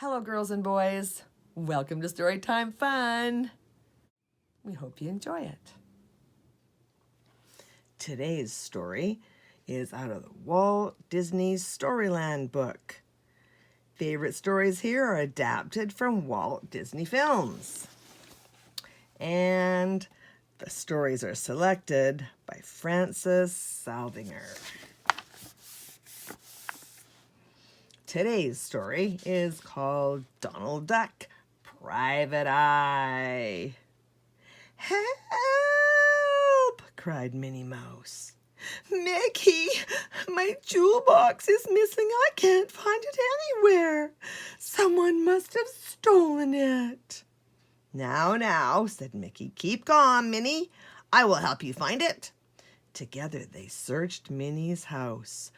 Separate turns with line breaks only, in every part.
Hello, girls and boys. Welcome to Storytime Fun. We hope you enjoy it. Today's story is out of the Walt Disney Storyland book. Favorite stories here are adapted from Walt Disney films. And the stories are selected by Frances Saldinger. Today's story is called Donald Duck, Private Eye. Help! Cried Minnie Mouse. Mickey, my jewel box is missing. I can't find it anywhere. Someone must have stolen it. Now, said Mickey. Keep calm, Minnie. I will help you find it. Together they searched Minnie's house.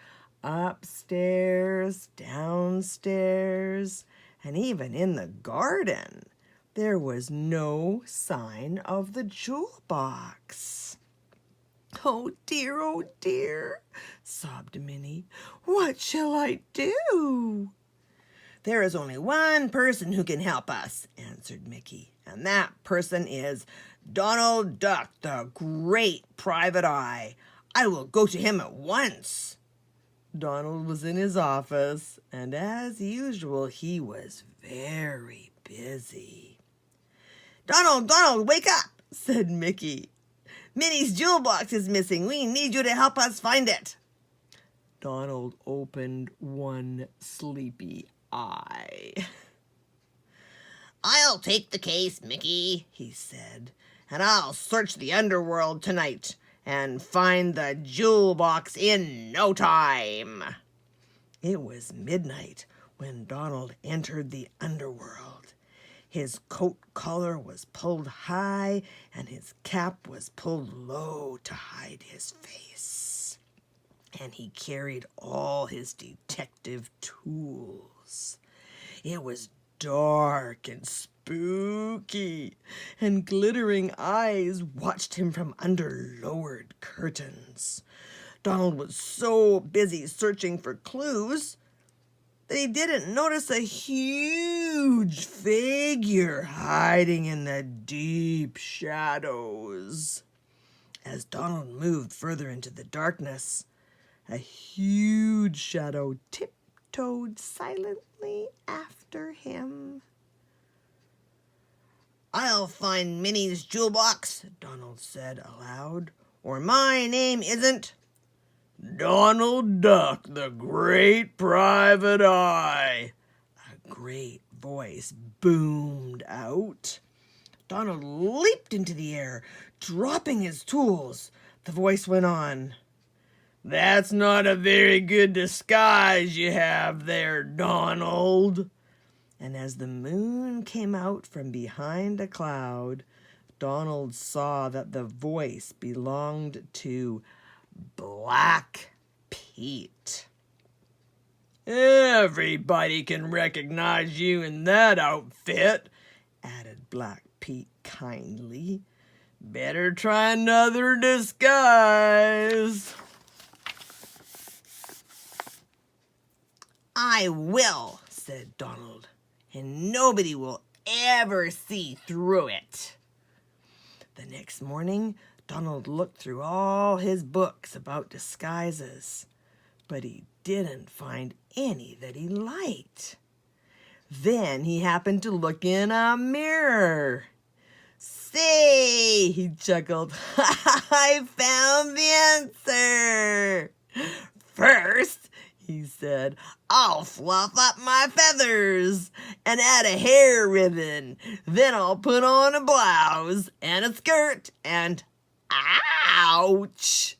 Upstairs, downstairs, and even in the garden, there was no sign of the jewel box. Oh dear, sobbed Minnie. What shall I do? There is only one person who can help us, answered Mickey, and that person is Donald Duck, the great private eye. I will go to him at once. Donald was in his office, and as usual, he was very busy. Donald, wake up, said Mickey. Minnie's jewel box is missing. We need you to help us find it. Donald opened one sleepy eye. I'll take the case, Mickey, he said, and I'll search the underworld tonight and find the jewel box in no time. It was midnight when Donald entered the underworld. His coat collar was pulled high and his cap was pulled low to hide his face. And he carried all his detective tools. It was dark and spooky, and glittering eyes watched him from under lowered curtains. Donald was so busy searching for clues that he didn't notice a huge figure hiding in the deep shadows. As Donald moved further into the darkness, a huge shadow tiptoed silently after him. I'll find Minnie's jewel box, Donald said aloud, or my name isn't Donald Duck, the great private eye. A great voice boomed out. Donald leaped into the air, dropping his tools. The voice went on. That's not a very good disguise you have there, Donald. And as the moon came out from behind a cloud, Donald saw that the voice belonged to Black Pete. Everybody can recognize you in that outfit, added Black Pete kindly. Better try another disguise. I will, said Donald, and nobody will ever see through it. The next morning, Donald looked through all his books about disguises, but he didn't find any that he liked. Then he happened to look in a mirror. Say, he chuckled, I found the answer. First, he said, I'll fluff up my feathers and add a hair ribbon. Then I'll put on a blouse and a skirt and, ouch,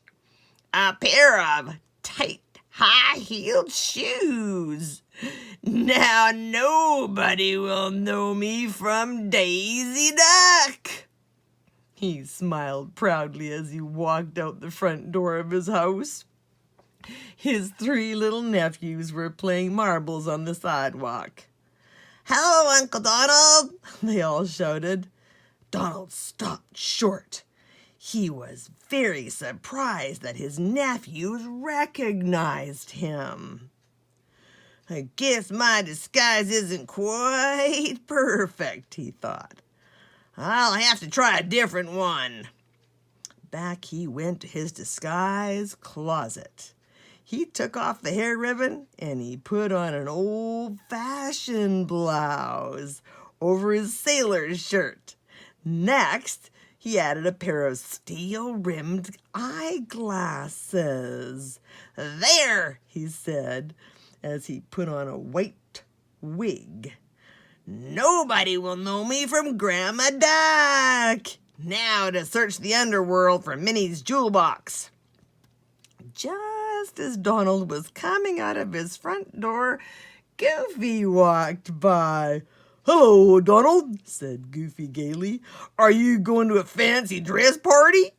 a pair of tight, high-heeled shoes. Now nobody will know me from Daisy Duck. He smiled proudly as he walked out the front door of his house. His 3 little nephews were playing marbles on the sidewalk. Hello, Uncle Donald, they all shouted. Donald stopped short. He was very surprised that his nephews recognized him. I guess my disguise isn't quite perfect, he thought. I'll have to try a different one. Back he went to his disguise closet. He took off the hair ribbon and he put on an old-fashioned blouse over his sailor's shirt. Next, he added a pair of steel-rimmed eyeglasses. There, he said, as he put on a white wig. Nobody will know me from Grandma Duck. Now to search the underworld for Minnie's jewel box. Just as Donald was coming out of his front door, Goofy walked by. "Hello, Donald," said Goofy gaily. "Are you going to a fancy dress party?"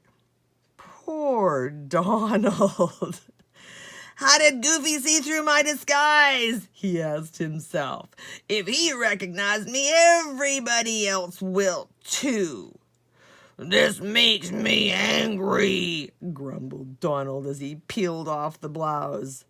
Poor Donald. How did Goofy see through my disguise? He asked himself. If he recognized me, everybody else will too. This makes me angry, grumbled Donald as he peeled off the blouse.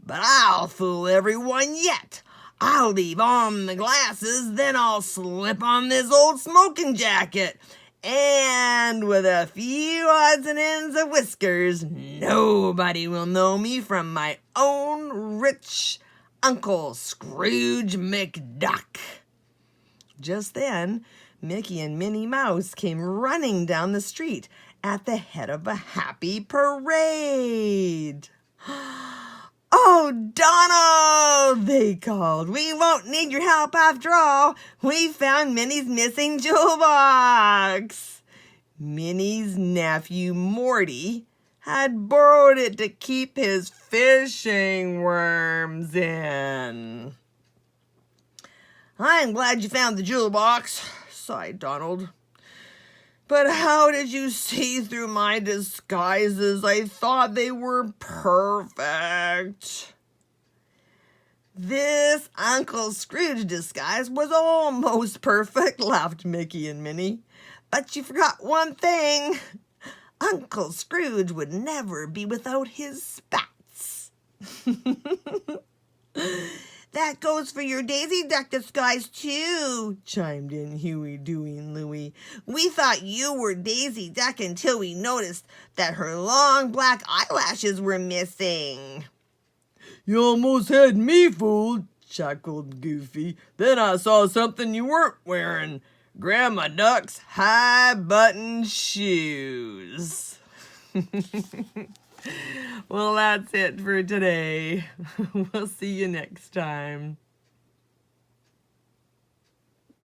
But I'll fool everyone yet. I'll leave on the glasses, then I'll slip on this old smoking jacket. And with a few odds and ends of whiskers, nobody will know me from my own rich Uncle Scrooge McDuck. Just then, Mickey and Minnie Mouse came running down the street at the head of a happy parade. "Oh, Donald," they called, "we won't need your help after all. We found Minnie's missing jewel box." Minnie's nephew, Morty, had borrowed it to keep his fishing worms in. "I'm glad you found the jewel box," sighed Donald. "But how did you see through my disguises? I thought they were perfect." "This Uncle Scrooge disguise was almost perfect," laughed Mickey and Minnie. "But you forgot one thing. Uncle Scrooge would never be without his spats." "That goes for your Daisy Duck disguise, too," chimed in Huey, Dewey, and Louie. "We thought you were Daisy Duck until we noticed that her long black eyelashes were missing." "You almost had me fooled," chuckled Goofy. "Then I saw something you weren't wearing. Grandma Duck's high-button shoes." Well, that's it for today. We'll see you next time.